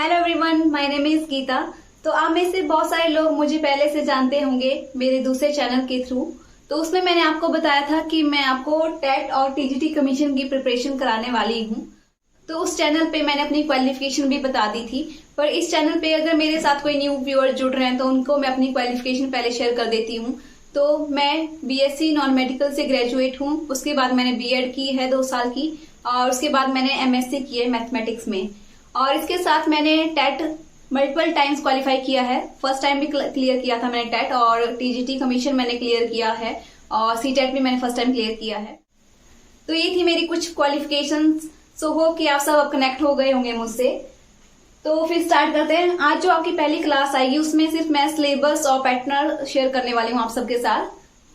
Hello everyone, my name is Geeta. तो आप में से बहुत सारे लोग मुझे पहले से जानते होंगे मेरे दूसरे चैनल के थ्रू। तो उसमें मैंने आपको बताया था कि मैं आपको टेट और टीजीटी कमीशन की प्रिपरेशन कराने वाली हूँ। तो उस चैनल पे मैंने अपनी क्वालिफिकेशन भी बता दी थी। पर इस चैनल पे अगर मेरे साथ कोई न्यू व्यूअर जुड़ रहे हैं तो उनको मैं अपनी क्वालिफिकेशन पहले शेयर कर देती हूँ। तो मैं बीएससी नॉन मेडिकल से ग्रेजुएट हूँ। उसके बाद मैंने बीएड की है 2 साल की, और उसके बाद मैंने एमएससी की है मैथमेटिक्स में। और इसके साथ मैंने टेट मल्टीपल टाइम्स क्वालिफाई किया है। फर्स्ट टाइम भी क्लियर किया था मैंने टेट, और टीजीटी कमीशन मैंने क्लियर किया है, और सीटेट भी मैंने फर्स्ट टाइम क्लियर किया है। तो ये थी मेरी कुछ क्वालिफिकेशंस। सो होप कि आप सब अब कनेक्ट हो गए होंगे मुझसे। तो फिर स्टार्ट करते हैं। आज जो आपकी पहली क्लास आएगी उसमें सिर्फ मैं सिलेबस और पैटर्न शेयर करने वाली हूँ आप सबके साथ,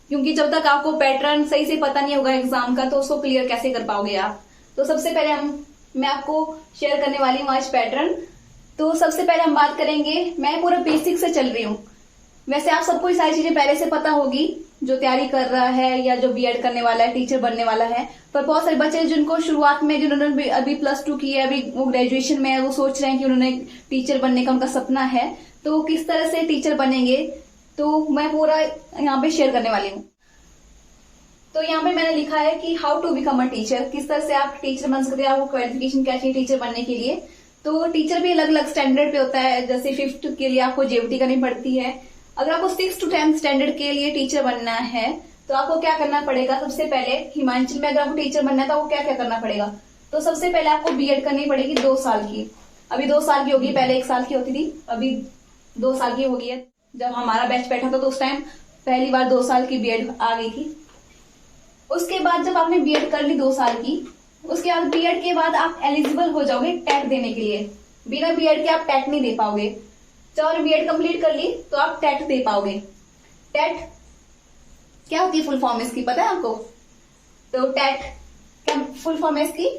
क्योंकि जब तक आपको पैटर्न सही से पता नहीं होगा एग्जाम का तो उसको क्लियर कैसे कर पाओगे आप। तो सबसे पहले मैं आपको शेयर करने वाली हूँ आज पैटर्न। तो सबसे पहले हम बात करेंगे, मैं पूरा बेसिक से चल रही हूँ। वैसे आप सबको ये सारी चीजें पहले से पता होगी जो तैयारी कर रहा है या जो बीएड करने वाला है, टीचर बनने वाला है। पर बहुत सारे बच्चे जिनको शुरुआत में, जिन्होंने अभी +2 की है, अभी वो ग्रेजुएशन में है, वो सोच रहे हैं कि उन्होंने टीचर बनने का उनका सपना है, तो किस तरह से टीचर बनेंगे तो मैं पूरा यहाँ पे शेयर करने वाली हूँ। तो यहाँ पे मैंने लिखा है कि how to become a teacher, किस तरह से आप टीचर बन सकते हैं, आपको क्वालिफिकेशन क्या चाहिए टीचर बनने के लिए। तो टीचर भी अलग अलग स्टैंडर्ड पे होता है। जैसे 5th के लिए आपको जेवीटी करनी पड़ती है। अगर आपको 6th to 10th स्टैंडर्ड के लिए टीचर बनना है तो आपको क्या करना पड़ेगा। सबसे पहले हिमाचल में अगर आपको टीचर बनना है तो आपको क्या क्या करना पड़ेगा। तो सबसे पहले आपको बीएड करनी पड़ेगी 2 साल की। अभी 2 साल की होगी, पहले 1 साल की होती थी, अभी 2 साल की हो गई है। जब हमारा बैच बैठा था तो उस टाइम पहली बार 2 साल की बीएड आ गई थी। उसके बाद जब आपने बीएड कर ली 2 साल की, उसके बाद बीएड के बाद आप एलिजिबल हो जाओगे टेट देने के लिए। बिना बीएड के आप टेट नहीं दे पाओगे। जब आपने बीएड कंप्लीट कर ली तो आप टेट दे पाओगे। टेट क्या होती है, फुल फॉर्म इसकी पता है आपको। तो टेट क्या फुल फॉर्म है इसकी,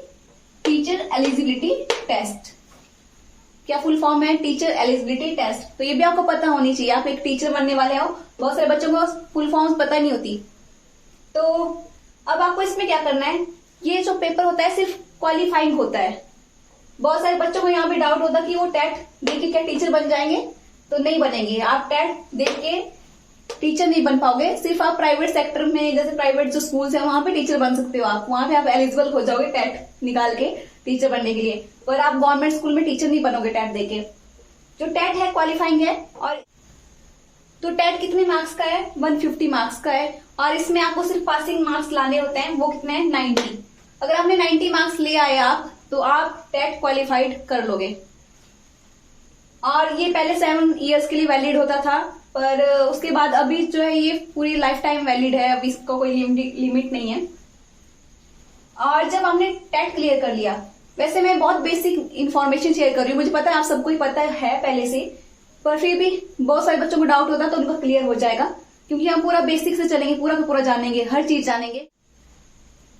टीचर एलिजिबिलिटी टेस्ट। क्या फुल फॉर्म है, टीचर एलिजिबिलिटी टेस्ट। तो ये भी आपको पता होनी चाहिए, आप एक टीचर बनने वाले हो। बहुत सारे बच्चों को फुल फॉर्म पता नहीं होती। तो अब आपको इसमें क्या करना है, ये जो पेपर होता है सिर्फ क्वालिफाइंग होता है। बहुत सारे बच्चों को यहाँ पे डाउट होता है कि वो टेट देख के क्या टीचर बन जाएंगे। तो नहीं बनेंगे, आप टेट देख के टीचर नहीं बन पाओगे। सिर्फ आप प्राइवेट सेक्टर में, जैसे प्राइवेट जो स्कूल्स है वहां पे टीचर बन सकते हो आप। वहां पे आप एलिजिबल हो जाओगे टेट निकाल के टीचर बनने के लिए। पर आप गवर्नमेंट स्कूल में टीचर नहीं बनोगे टेट देके। जो टेट है क्वालिफाइंग है। और तो टेट कितने मार्क्स का है, 150 मार्क्स का है। और इसमें आपको सिर्फ पासिंग मार्क्स लाने होते हैं, वो कितने हैं, 90। अगर आपने 90 मार्क्स ले आए आप तो आप टेट क्वालिफाइड कर लोगे। और ये पहले 7 इयर्स के लिए वैलिड होता था, पर उसके बाद अभी जो है ये पूरी लाइफ टाइम वैलिड है। अभी इसका कोई लिमिट नहीं है। और जब हमने टेट क्लियर कर लिया, वैसे मैं बहुत बेसिक इन्फॉर्मेशन शेयर कर रही हूँ, मुझे पता है आप सबको ही पता है पहले से, पर फिर भी बहुत सारे बच्चों को डाउट होता है तो उनका क्लियर हो जाएगा, क्योंकि हम पूरा बेसिक से चलेंगे, पूरा का पूरा जानेंगे, हर चीज जानेंगे।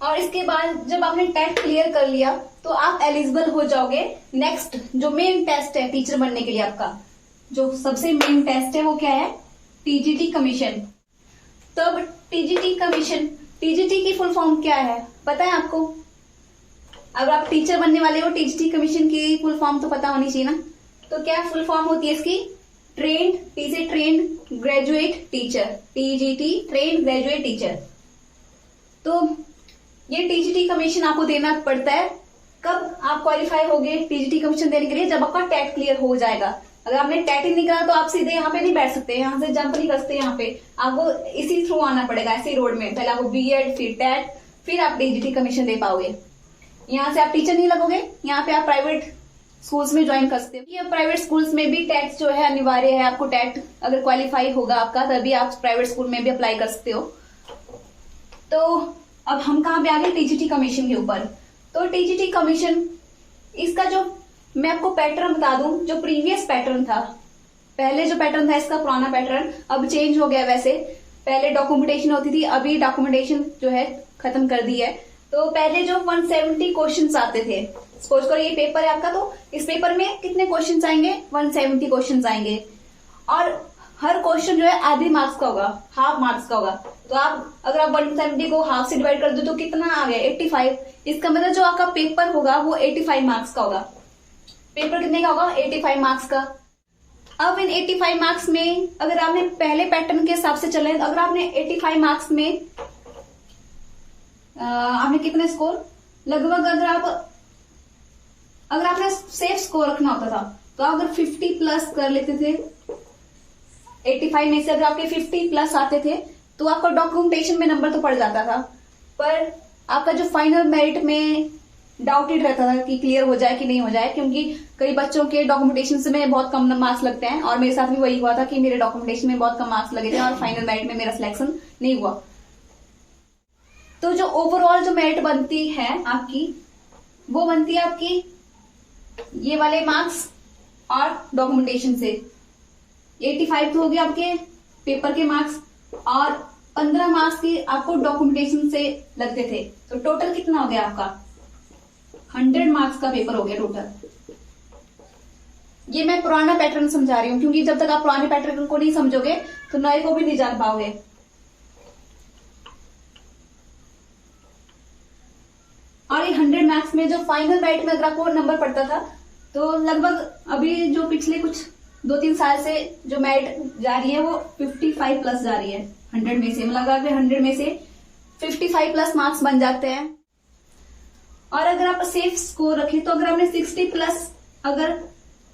और इसके बाद जब आपने टेट क्लियर कर लिया तो आप एलिजिबल हो जाओगे नेक्स्ट जो मेन टेस्ट है टीचर बनने के लिए। आपका जो सबसे मेन टेस्ट है वो क्या है, टीजीटी कमीशन। तो अब टीजीटी कमीशन, टीजीटी की फुल फॉर्म क्या है पता है आपको। अगर आप टीचर बनने वाले हो, टीजीटी कमीशन की फुल फॉर्म तो पता होनी चाहिए ना। तो क्या फुल फॉर्म होती है इसकी, trained graduate teacher, TGT trained graduate teacher. तो ये टीजीटी कमीशन आपको देना पड़ता है। कब आप क्वालिफाई होगे टीजीटी कमीशन देने के लिए, जब आपका टेट क्लियर हो जाएगा। अगर आपने टेट ही नहीं करा तो आप सीधे यहाँ पे नहीं बैठ सकते, यहाँ से जंप नहीं कर सकते। यहाँ पे आपको इसी थ्रू आना पड़ेगा, ऐसे रोड में। पहले आपको बीएड, फिर टेट, फिर आप टीजीटी कमीशन दे पाओगे। यहाँ से आप टीचर नहीं लगोगे, यहाँ पे आप प्राइवेट स्कूल्स में ज्वाइन कर सकते हो। ये प्राइवेट स्कूल्स में भी टेट जो है अनिवार्य है। आपको टेट अगर क्वालिफाई होगा आपका, तभी आप प्राइवेट स्कूल में भी अप्लाई कर सकते हो। तो अब हम कहाँ पे आ गए, टीजीटी कमीशन के ऊपर। तो टीजीटी कमीशन, इसका जो मैं आपको पैटर्न बता दूं, जो प्रीवियस पैटर्न था, पहले जो पैटर्न था इसका पुराना पैटर्न अब चेंज हो गया। वैसे पहले डॉक्यूमेंटेशन होती थी, अभी डॉक्यूमेंटेशन जो है खत्म कर दी है। तो पहले जो 170 क्वेश्चंस आते थे, सपोज करो ये पेपर है आपका, तो इस पेपर में कितने क्वेश्चंस आएंगे, 170 क्वेश्चंस आएंगे। और हर क्वेश्चन जो है आधे मार्क्स का होगा, हाफ मार्क्स का होगा। तो आप अगर आप 170 को हाफ से डिवाइड कर दो तो कितना आ गया, 85। इसका मतलब जो आपका पेपर होगा वो 85 मार्क्स का होगा। पेपर कितने का होगा? 85 मार्क्स का। अब इन 85 मार्क्स में अगर आपने पहले पैटर्न के हिसाब से चले, अगर आपने 85 मार्क्स में आपने कितने स्कोर, लगभग अगर आपने सेफ स्कोर रखना होता था तो आप अगर 50 प्लस कर लेते थे, 85 में से अगर आपके 50 प्लस आते थे तो आपका डॉक्यूमेंटेशन में नंबर तो पड़ जाता था, पर आपका जो फाइनल मेरिट में डाउटेड रहता था कि क्लियर हो जाए कि नहीं हो जाए, क्योंकि कई बच्चों के डॉक्यूमेंटेशन में बहुत कम मार्क्स लगते हैं और मेरे साथ भी वही हुआ था कि मेरे डॉक्यूमेंटेशन में बहुत कम मार्क्स लगे थे और फाइनल मेरिट में मेरा सिलेक्शन नहीं हुआ। तो जो ओवरऑल जो मेरिट बनती है आपकी, वो बनती है आपकी ये वाले मार्क्स और डॉक्यूमेंटेशन से। 85 तो हो गया आपके पेपर के मार्क्स और 15 मार्क्स की आपको डॉक्यूमेंटेशन से लगते थे, तो टोटल कितना हो गया आपका? 100 मार्क्स का पेपर हो गया टोटल। ये मैं पुराना पैटर्न समझा रही हूँ, क्योंकि जब तक आप पुराने पैटर्न को नहीं समझोगे तो नए को भी नहीं जान पाओगे। और ये 100 मार्क्स में जो फाइनल मेरिट में अगर आपको नंबर पड़ता था, तो लगभग अभी जो पिछले कुछ 2-3 साल से जो मेरिट जा रही है वो 55 प्लस जा रही है 100 में से, मतलब 100 में से 55 प्लस मार्क्स बन जाते हैं। और अगर आप सेफ स्कोर रखें तो अगर आपने 60 प्लस, अगर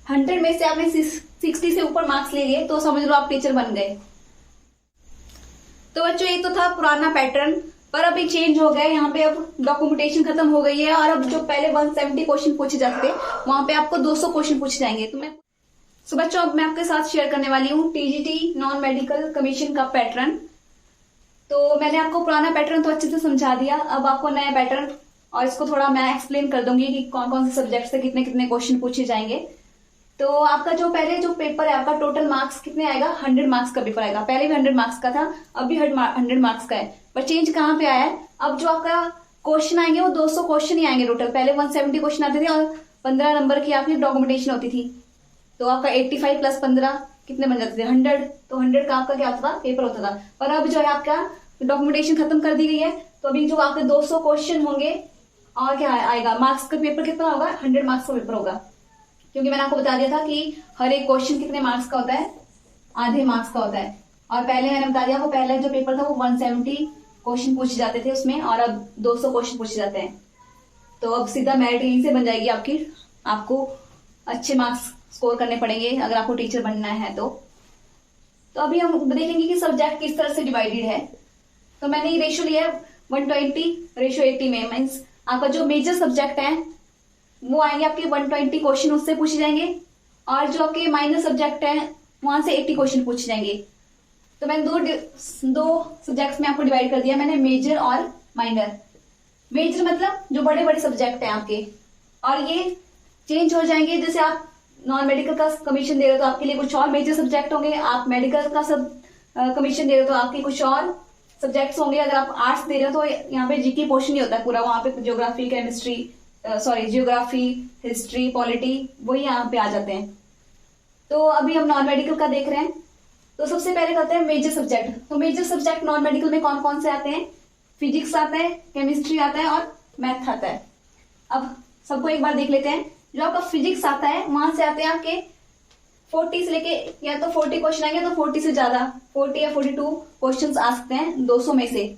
100 में से आपने 60 से ऊपर मार्क्स ले लिए तो समझ लो आप टीचर बन गए। तो बच्चों ये तो था पुराना पैटर्न, पर अभी चेंज हो गया। यहाँ पे अब डॉक्यूमेंटेशन खत्म हो गई है और अब जो पहले 170 क्वेश्चन पूछे जाते थे वहां पे आपको 200 क्वेश्चन पूछे जाएंगे। तो बच्चों अब मैं आपके साथ शेयर करने वाली हूँ टीजीटी नॉन मेडिकल कमीशन का पैटर्न। तो मैंने आपको पुराना पैटर्न तो अच्छे से समझा दिया, अब आपको नया पैटर्न और इसको थोड़ा मैं एक्सप्लेन कर दूंगी कि कौन कौन से सब्जेक्ट से कितने कितने क्वेश्चन पूछे जाएंगे। तो आपका जो पहले जो पेपर है आपका टोटल मार्क्स कितने आएगा? 100 मार्क्स का पेपर आएगा। पहले भी 100 मार्क्स का था, अब भी 100 मार्क्स का है, पर चेंज कहाँ पे आया है? अब जो आपका क्वेश्चन आएंगे वो 200 क्वेश्चन ही आएंगे टोटल। पहले 170 क्वेश्चन आते थे और 15 नंबर की आपकी डॉक्यूमेंटेशन होती थी, तो आपका 85 प्लस 15 कितने बन जाते थे? 100। तो 100 का आपका क्या होता था? पेपर होता था। पर अब जो है आपका डॉक्यूमेंटेशन खत्म कर दी गई है, तो अभी जो आपके 200 क्वेश्चन होंगे और क्या आएगा? मार्क्स का पेपर कितना होगा? 100 मार्क्स का पेपर होगा, क्योंकि मैंने आपको बता दिया था कि हर एक क्वेश्चन कितने मार्क्स का होता है? आधे मार्क्स का होता है। और पहले मैंने बता दिया, वो पहले जो पेपर था वो 170 क्वेश्चन पूछे जाते थे उसमें, और अब 200 क्वेश्चन पूछे जाते हैं। तो अब सीधा मेरिट यहीं से बन जाएगी आपकी। आपको अच्छे मार्क्स स्कोर करने पड़ेंगे अगर आपको टीचर बनना है तो अभी हम देखेंगे कि सब्जेक्ट किस तरह से डिवाइडेड है। तो मैंने ये रेशियो लिया है 120:80 में, मीन्स आपका जो मेजर सब्जेक्ट है वो आएंगे आपके 120 क्वेश्चन उससे पूछे जाएंगे, और जो आपके माइनर सब्जेक्ट है वहां से 80 क्वेश्चन पूछे जाएंगे। तो मैंने दो सब्जेक्ट्स में आपको डिवाइड कर दिया मैंने, मेजर और माइनर। मेजर मतलब जो बड़े बड़े सब्जेक्ट हैं आपके, और ये चेंज हो जाएंगे। जैसे आप नॉन मेडिकल का कमीशन दे रहे हो तो आपके लिए कुछ और मेजर सब्जेक्ट होंगे, आप मेडिकल का कमीशन दे रहे हो तो आपके कुछ और सब्जेक्ट्स होंगे। अगर आप आर्ट्स दे रहे हो तो यहाँ पे जीके पोर्शन नहीं होता है पूरा, वहां पे geography, chemistry, geography, history, polity, वही यहाँ पे आ जाते हैं। तो अभी हम नॉन मेडिकल का देख रहे हैं। तो सबसे पहले करते हैं मेजर सब्जेक्ट। तो मेजर सब्जेक्ट नॉन मेडिकल में कौन कौन से आते हैं? फिजिक्स आता है, केमिस्ट्री आता है और मैथ आता है। अब सबको एक बार देख लेते हैं। जो आपका फिजिक्स आता है वहां से आते हैं आपके 40 से लेके, या तो 40 क्वेश्चन आएंगे तो 40 से ज्यादा, 40 या 42 क्वेश्चन आ सकते हैं 200 में से।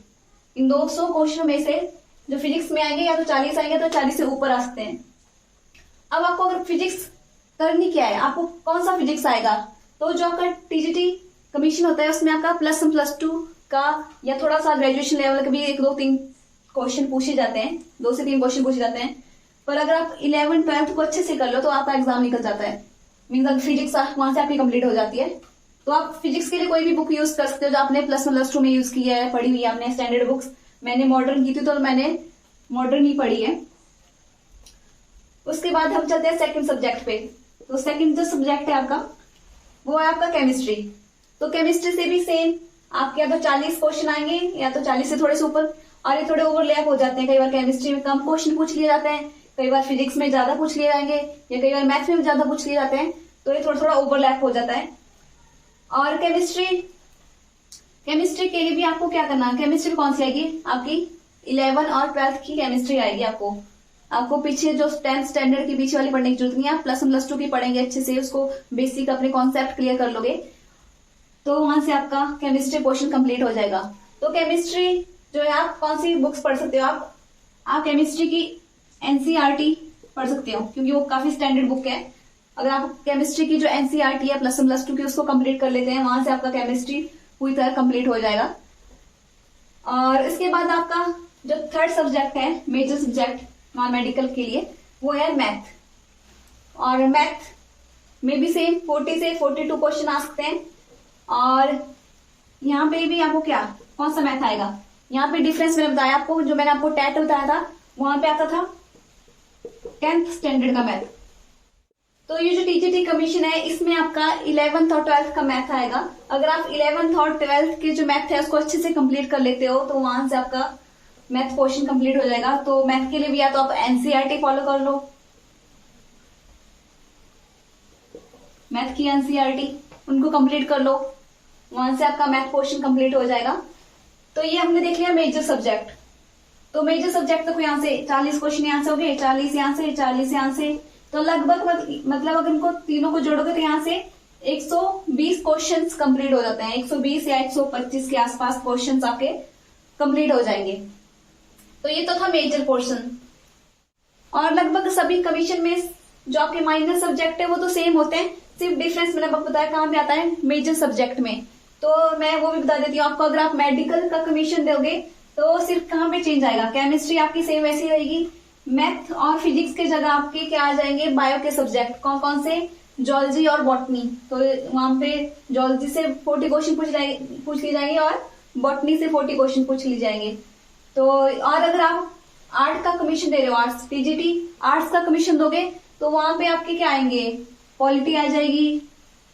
इन 200 क्वेश्चन में से जो फिजिक्स में आएंगे या तो 40 आएंगे तो 40 से ऊपर आ सकते हैं। अब आपको अगर फिजिक्स करनी क्या है, आपको कौन सा फिजिक्स आएगा? तो जो आपका टीजीटी कमीशन होता है उसमें आपका +1 +2 का या थोड़ा सा ग्रेजुएशन लेवल का भी 1, 2, 3 क्वेश्चन पूछे जाते हैं, 2 से 3 क्वेश्चन पूछे जाते हैं। पर अगर आप 11, 12 को अच्छे से कर लो तो आपका एग्जाम निकल जाता है, मीन्स अगर फिजिक्स वहां से आपकी कंप्लीट हो जाती है। तो आप फिजिक्स के लिए कोई भी बुक यूज कर सकते हो जो आपने +1 +2 में यूज की है, पढ़ी हुई है आपने, स्टैंडर्ड बुक्स। मैंने मॉडर्न की थी तो मैंने मॉडर्न ही पढ़ी है। उसके बाद हम चलते हैं सेकंड सब्जेक्ट पे। तो सेकंड जो सब्जेक्ट है आपका वो है आपका केमिस्ट्री। तो केमिस्ट्री से भी सेम आपके या तो 40 क्वेश्चन आएंगे या तो 40 से थोड़े से ऊपर, और ये थोड़े ओवरलैप हो जाते हैं। कई बार केमिस्ट्री में कम क्वेश्चन पूछ लिए जाते हैं, कई बार फिजिक्स में ज्यादा पूछ लिए जाएंगे, या कई बार मैथ में ज्यादा पूछ लिए जाते हैं। तो ये थोड़ा थोड़ा ओवरलैप हो जाता है। और केमिस्ट्री के लिए भी आपको क्या करना है? केमिस्ट्री कौन सी आएगी? आपकी 11 और 12th की केमिस्ट्री आएगी आपको। आपको पीछे जो 10th स्टैंडर्ड के पीछे वाली पढ़ने की जरूरत नहीं है, आप प्लस 1 प्लस 2 की पढ़ेंगे अच्छे से, उसको बेसिक अपने कॉन्सेप्ट क्लियर कर लोगे तो वहां से आपका केमिस्ट्री पोर्शन कंप्लीट हो जाएगा। तो केमिस्ट्री जो है आप कौन सी बुक्स पढ़ सकते हो, आप केमिस्ट्री की एनसीईआरटी पढ़ सकते हो क्योंकि वो काफी स्टैंडर्ड बुक है। अगर आप केमिस्ट्री की जो एनसीईआरटी है प्लस 1 प्लस 2 की उसको कंप्लीट कर लेते हैं, वहां से आपका केमिस्ट्री पूरी तरह कंप्लीट हो जाएगा। और इसके बाद आपका जो थर्ड सब्जेक्ट है, मेजर सब्जेक्ट नॉन मेडिकल के लिए, वो है मैथ। और मैथ में भी सेम 40 से 42 क्वेश्चन आ सकते हैं। और यहाँ पे भी आपको क्या कौन सा मैथ आएगा, यहाँ पे डिफरेंस मैंने बताया आपको, जो मैंने आपको टैट बताया था वहां पे आता था 10th स्टैंडर्ड का मैथ। तो ये जो टीजीटी कमीशन है इसमें आपका 11th और 12th का मैथ आएगा। अगर आप 11th और 12th के जो मैथ है उसको अच्छे से कंप्लीट कर लेते हो तो वहां से आपका मैथ पोर्शन कंप्लीट हो जाएगा। तो मैथ के लिए भी या तो आप एनसीईआरटी फॉलो कर लो, मैथ की एनसीईआरटी उनको कंप्लीट कर लो, वहां से आपका मैथ पोर्शन कंप्लीट हो जाएगा। तो ये हमने देख लिया मेजर सब्जेक्ट। तो मेजर सब्जेक्ट तो यहाँ से 40 क्वेश्चन यहाँ से हो गए, 40 यहाँ से, 40 यहाँ से, तो लगभग मतलब अगर इनको तीनों को जोड़ोगे तो यहाँ से 120 क्वेश्चंस कंप्लीट हो जाते हैं। 120 या 125 के आसपास क्वेश्चंस आपके कंप्लीट हो जाएंगे। तो ये तो था मेजर पोर्शन। और लगभग सभी कमीशन में जो आपके माइनर सब्जेक्ट है वो तो सेम होते हैं, सिर्फ डिफरेंस मैंने आपको बताया कहाँ पे आता है, मेजर सब्जेक्ट में। तो मैं वो भी बता देती हूँ आपको। अगर आप मेडिकल का कमीशन दोगे तो सिर्फ कहाँ पे चेंज आएगा, केमिस्ट्री आपकी सेम वैसी रहेगी, मैथ और फिजिक्स के जगह आपके क्या आ जाएंगे, बायो के सब्जेक्ट कौन कौन से, जूलॉजी और बॉटनी। तो वहां पे जूलॉजी से 40 क्वेश्चन पूछ ली जाएंगे और बॉटनी से 40 क्वेश्चन पूछ ली जाएंगे। तो और अगर आप आर्ट का कमीशन दे रहे हो, आर्ट्स टीजीटी आर्ट्स का कमीशन दोगे तो वहां पे आपके क्या आएंगे, पॉलिटी आ जाएगी,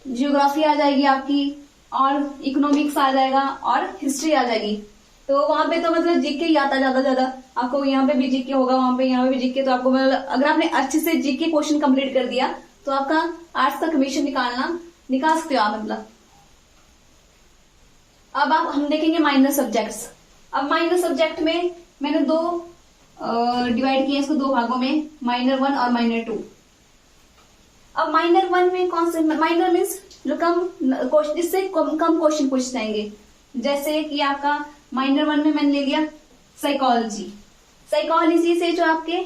जियोग्राफी आ जाएगी आपकी, और इकोनॉमिक्स आ जाएगा और हिस्ट्री आ जाएगी। तो वहां पे तो मतलब जीके ही आता ज्यादा आपको, यहाँ पे भी जीके होगा, वहां पे यहाँ पे भी जीके। तो आपको मतलब अगर आपने अच्छे से जीके क्वेश्चन कंप्लीट कर दिया तो आपका आर्ट्स का कमीशन निकाल सकते हो आप मतलब। अब हम देखेंगे माइनर सब्जेक्ट्स। अब माइनर सब्जेक्ट में मैंने दो डिवाइड किए इसको दो भागों में, माइनर 1 और माइनर 2। अब माइनर 1 में कौन से, माइनर मीन्स जो कम जिससे कम क्वेश्चन पूछ जाएंगे। जैसे कि आपका माइनर 1 में मैंने ले लिया साइकोलॉजी। साइकोलॉजी से जो आपके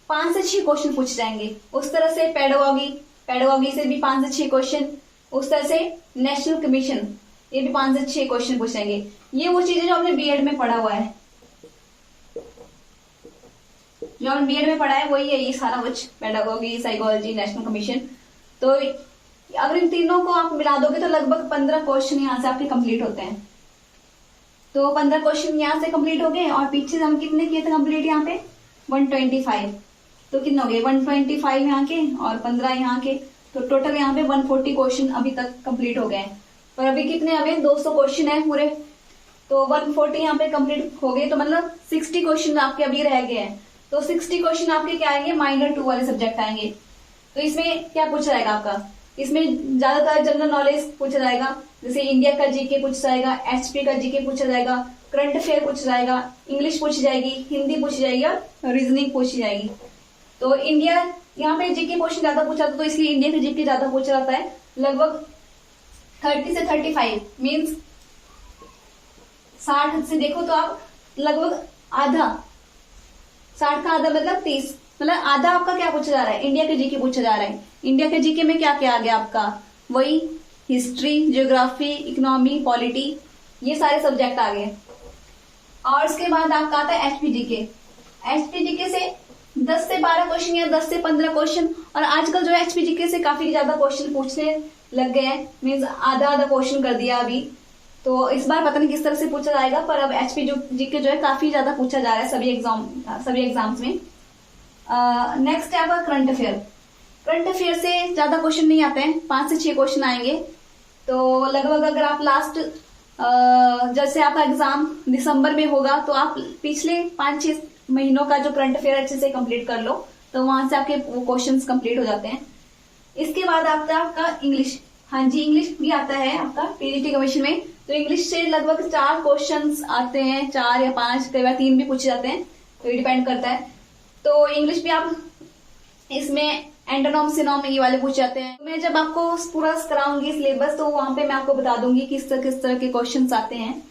5 से 6 क्वेश्चन पूछ जाएंगे। उस तरह से पेडागोगी से भी 5 से 6 क्वेश्चन। उस तरह से नेशनल कमीशन, ये भी 5 से 6 क्वेश्चन पूछ जाएंगे। ये वो चीजें जो आपने बीएड में पढ़ा हुआ है, जो आपने बीएड में पढ़ा है वही है ये सारा कुछ, पेडागोगी, साइकोलॉजी, नेशनल कमीशन। तो अगर इन तीनों को आप मिला दोगे तो लगभग 15 क्वेश्चन यहाँ से आपके कंप्लीट होते हैं। तो 15 क्वेश्चन यहाँ से कंप्लीट हो गए और पीछे हम कितने किए थे कंप्लीट यहाँ पे 125। तो कितने हो गए 125 यहाँ के और 15 यहाँ के, तो टोटल यहाँ पे 140 क्वेश्चन अभी तक कंप्लीट हो गए हैं। पर अभी कितने हमें 200 क्वेश्चन है पूरे, तो 140 यहाँ पे कंप्लीट हो गए, तो मतलब 60 क्वेश्चन आपके अभी रह गए हैं। तो 60 क्वेश्चन आपके क्या आएंगे, माइनर 2 वाले सब्जेक्ट आएंगे। तो इसमें क्या पूछा जाएगा आपका, इसमें ज्यादातर जनरल नॉलेज पूछा जाएगा, जैसे इंडिया का जीके पूछा जाएगा, एचपी का जीके पूछा जाएगा, करंट अफेयर पूछा जाएगा, इंग्लिश पूछी जाएगी, हिंदी पूछी जाएगी और रीजनिंग पूछी जाएगी। तो इंडिया यहाँ पे जीके क्वेश्चन ज्यादा पूछा जाता है, तो इसलिए इंडिया का जीके ज्यादा पूछा जाता है। लगभग 30 से 35 मीन्स 60 से देखो तो आप लगभग आधा, 60 का आधा मतलब 30, मतलब आधा आपका क्या पूछा जा रहा है, इंडिया के जीके पूछा जा रहा है। इंडिया के जीके में क्या क्या आ गया आपका, वही हिस्ट्री, ज्योग्राफी, इकोनॉमी, पॉलिटी, ये सारे सब्जेक्ट आ गए। और उसके बाद आपका आता है एचपीजीके। एचपीजीके से 10 से 12 क्वेश्चन या 10 से 15 क्वेश्चन, और आजकल जो है एचपीजीके से काफी ज्यादा क्वेश्चन पूछने लग गए हैं, मीन्स आधा क्वेश्चन कर दिया अभी। तो इस बार पता नहीं किस तरह से पूछा जाएगा, पर अब एचपीजीके जो है काफी ज्यादा पूछा जा रहा है सभी एग्जाम्स में। नेक्स्ट है आपका करंट अफेयर। करंट अफेयर से ज्यादा क्वेश्चन नहीं आते हैं, 5 से 6 क्वेश्चन आएंगे। तो लगभग अगर आप लास्ट जैसे आपका एग्जाम दिसंबर में होगा तो आप पिछले 5-6 महीनों का जो करंट अफेयर अच्छे से कंप्लीट कर लो, तो वहां से आपके वो क्वेश्चंस कंप्लीट हो जाते हैं। इसके बाद आपका इंग्लिश, हाँ जी इंग्लिश भी आता है आपका टीजीटी कमीशन में। तो इंग्लिश से लगभग 4 क्वेश्चंस आते हैं, 4 या 5, कई बार 3 भी पूछे जाते हैं, तो ये डिपेंड करता है। तो इंग्लिश भी आप इसमें एंटोनॉम सिनोम ये वाले पूछ जाते हैं। मैं जब आपको पूरा कराऊंगी सिलेबस तो वहां पे मैं आपको बता दूंगी किस तरह के क्वेश्चंस आते हैं।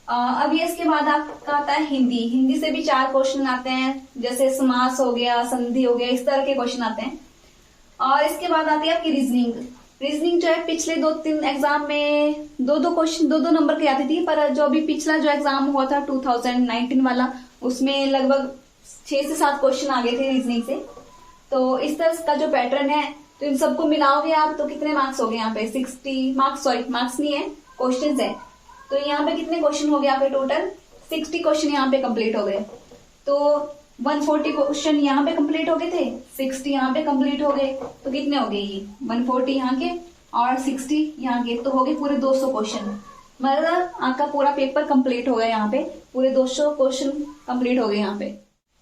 अब ये इसके बाद आपका आता है हिंदी। हिंदी से भी 4 क्वेश्चन आते हैं, जैसे समास हो गया, संधि हो गया, इस तरह के क्वेश्चन आते हैं। और इसके बाद आती है आपकी रीजनिंग। रीजनिंग जो है पिछले 2-3 एग्जाम में 2-2 क्वेश्चन 2-2 नंबर की आती थी, पर जो अभी पिछला जो एग्जाम हुआ था 2019 वाला, उसमें लगभग 6 से 7 क्वेश्चन आ गए थे रीजनिंग से। तो इस तरह का जो पैटर्न है, तो इन सबको मिलाओगे आप तो कितने मार्क्स हो गए यहाँ पे 60 मार्क्स, सॉरी मार्क्स नहीं है, क्वेश्चन है। तो यहाँ पे कितने क्वेश्चन हो गए यहाँ पे टोटल 60 क्वेश्चन यहाँ पे कंप्लीट हो गए। तो 140 क्वेश्चन यहाँ पे कंप्लीट हो गए थे, 60 यहाँ पे कंप्लीट हो गए, तो कितने हो गए ये 140 यहाँ के और 60 यहाँ के, तो हो गए पूरे 200 क्वेश्चन। मतलब आपका पूरा पेपर कंप्लीट हो गया, यहाँ पे पूरे 200 क्वेश्चन कंप्लीट हो गए यहाँ पे।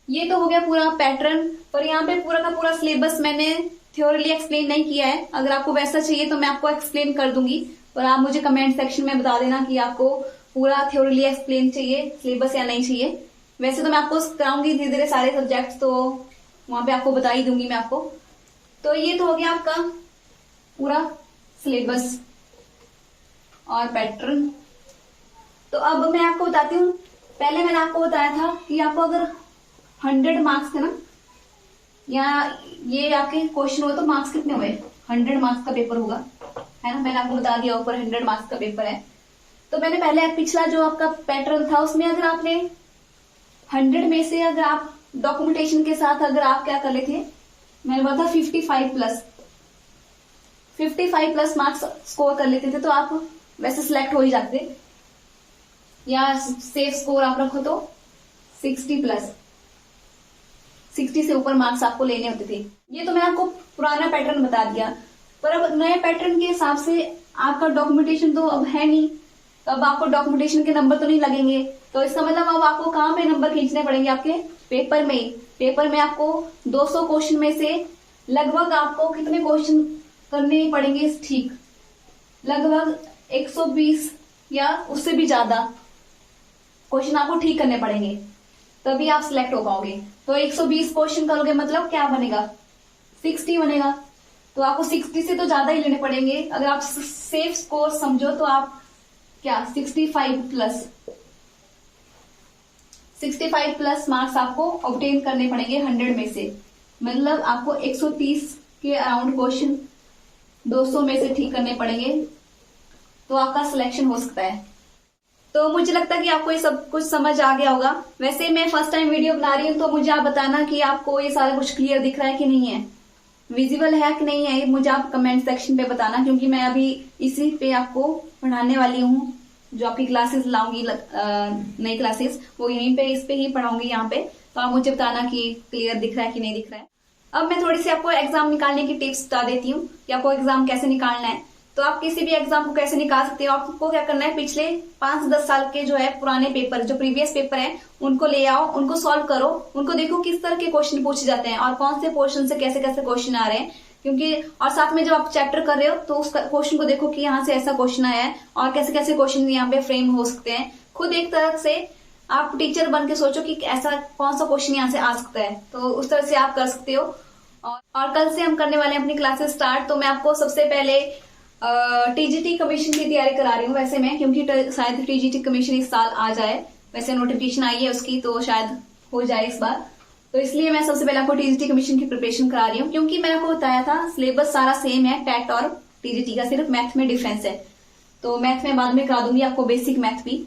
ये तो हो गया पूरा पैटर्न। पर यहाँ पे पूरा का पूरा सिलेबस मैंने थ्योरली एक्सप्लेन नहीं किया है। अगर आपको वैसा चाहिए तो मैं आपको एक्सप्लेन कर दूंगी, पर आप मुझे कमेंट सेक्शन में बता देना कि आपको पूरा थ्योरली एक्सप्लेन चाहिए सिलेबस या नहीं चाहिए। वैसे तो मैं आपको कराऊंगी धीरे धीरे सारे सब्जेक्ट्स, तो वहां पे आपको बता ही दूंगी मैं आपको। तो ये तो हो गया आपका पूरा सिलेबस और पैटर्न। तो अब मैं आपको बताती हूँ। पहले मैंने आपको बताया था कि आपको अगर 100 मार्क्स थे ना, या ये आपके क्वेश्चन हुए तो मार्क्स कितने हुए, 100 मार्क्स का पेपर होगा, है ना। मैंने आपको बता दिया ऊपर 100 मार्क्स का पेपर है। तो मैंने पहले पिछला जो आपका पैटर्न था उसमें अगर आपने 100 में से अगर आप डॉक्यूमेंटेशन के साथ अगर आप क्या कर लेते थे, मैंने बोला था 55 प्लस मार्क्स स्कोर कर लेते थे तो आप वैसे सिलेक्ट हो ही जाते, या सेफ स्कोर आप रखो तो 60 प्लस, 60 से ऊपर मार्क्स आपको लेने होते थे। ये तो मैंने आपको पुराना पैटर्न बता दिया। पर अब नए पैटर्न के हिसाब से आपका डॉक्यूमेंटेशन तो अब है नहीं, तो अब आपको डॉक्यूमेंटेशन के नंबर तो नहीं लगेंगे। तो इसका मतलब अब आपको कहाँ पे नंबर खींचने पड़ेंगे, आपके पेपर में। पेपर में आपको 200 क्वेश्चन में से लगभग आपको कितने क्वेश्चन करने पड़ेंगे ठीक, लगभग 120 या उससे भी ज्यादा क्वेश्चन आपको ठीक करने पड़ेंगे, तभी आप सिलेक्ट हो पाओगे। तो 120 क्वेश्चन करोगे मतलब क्या बनेगा, 60 बनेगा। तो आपको 60 से तो ज्यादा ही लेने पड़ेंगे। अगर आप सेफ स्कोर समझो तो आप क्या 65 प्लस मार्क्स आपको ऑब्टेन करने पड़ेंगे 100 में से। मतलब आपको 130 के अराउंड क्वेश्चन 200 में से ठीक करने पड़ेंगे, तो आपका सिलेक्शन हो सकता है। तो मुझे लगता है कि आपको ये सब कुछ समझ आ गया होगा। वैसे मैं फर्स्ट टाइम वीडियो बना रही हूँ, तो मुझे आप बताना कि आपको ये सारा कुछ क्लियर दिख रहा है कि नहीं है, विजिबल है कि नहीं है, मुझे आप कमेंट सेक्शन पे बताना। क्योंकि मैं अभी इसी पे आपको पढ़ाने वाली हूँ, जो आपकी क्लासेस लाऊंगी नई क्लासेस, वो यहीं पे इस पे ही पढ़ाऊंगी यहाँ पे। तो आप मुझे बताना कि क्लियर दिख रहा है कि नहीं दिख रहा है। अब मैं थोड़ी सी आपको एग्जाम निकालने की टिप्स बता देती हूँ कि आपको एग्जाम कैसे निकालना है। तो आप किसी भी एग्जाम को कैसे निकाल सकते हो, आपको क्या करना है, पिछले 5 से 10 साल के जो है पुराने पेपर, जो प्रीवियस पेपर है, उनको ले आओ, उनको सॉल्व करो, उनको देखो किस तरह के क्वेश्चन पूछे जाते हैं और कौन से पोर्शन से कैसे कैसे क्वेश्चन आ रहे हैं। क्योंकि और साथ में जब आप चैप्टर कर रहे हो तो उस क्वेश्चन को देखो कि यहाँ से ऐसा क्वेश्चन आया है और कैसे कैसे क्वेश्चन यहाँ पे फ्रेम हो सकते हैं। खुद एक तरह से आप टीचर बन के सोचो कि ऐसा कौन सा क्वेश्चन यहाँ से आ सकता है, तो उस तरह से आप कर सकते हो। और कल से हम करने वाले हैं अपनी क्लासेस स्टार्ट। तो मैं आपको सबसे पहले टीजीटी कमीशन की तैयारी करा रही हूँ वैसे मैं, क्योंकि शायद टीजीटी कमीशन इस साल आ जाए। वैसे नोटिफिकेशन आई है उसकी, तो शायद हो जाए इस बार। तो इसलिए मैं सबसे पहले आपको टीजीटी कमीशन की प्रिपरेशन करा रही हूँ। क्योंकि मैंने आपको बताया था सिलेबस सारा सेम है टेट और टीजीटी का, सिर्फ मैथ में डिफरेंस है। तो मैथ में बाद में करा दूंगी आपको, बेसिक मैथ भी।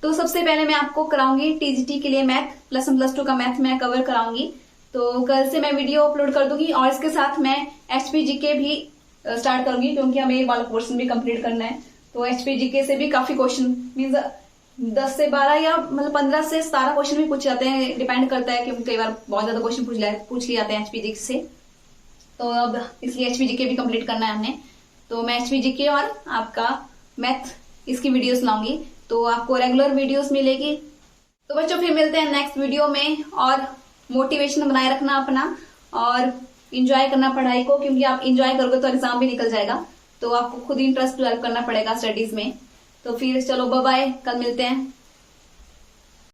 तो सबसे पहले मैं आपको कराऊंगी टीजीटी के लिए मैथ, प्लस 1 प्लस 2 का मैथ मैं कवर कराऊंगी। तो कल से मैं वीडियो अपलोड कर दूंगी और इसके साथ मैं एचपीजीके भी स्टार्ट करूंगी, क्योंकि हमें एक वाला पोर्शन भी कंप्लीट करना है। तो एचपीजीके से भी काफी क्वेश्चन मीन्स 10 से 12 या मतलब 15 से 17 क्वेश्चन भी पूछ जाते हैं, डिपेंड करता है, क्योंकि कई बार बहुत ज्यादा क्वेश्चन पूछ लिए जाते हैं एचपीजीके से। तो अब इसलिए एचपीजीके भी कंप्लीट करना है हमने। तो मैं एचपीजीके और आपका मैथ इसकी वीडियोस लाऊंगी, तो आपको रेगुलर वीडियोस मिलेगी। तो बच्चों फिर मिलते हैं नेक्स्ट वीडियो में। और मोटिवेशन बनाए रखना अपना और इंजॉय करना पढ़ाई को, क्योंकि आप इंजॉय करोगे तो एग्जाम भी निकल जाएगा। तो आपको खुद इंटरेस्ट डेवलप करना पड़ेगा स्टडीज में। तो फिर चलो बाय बाय, कल मिलते हैं।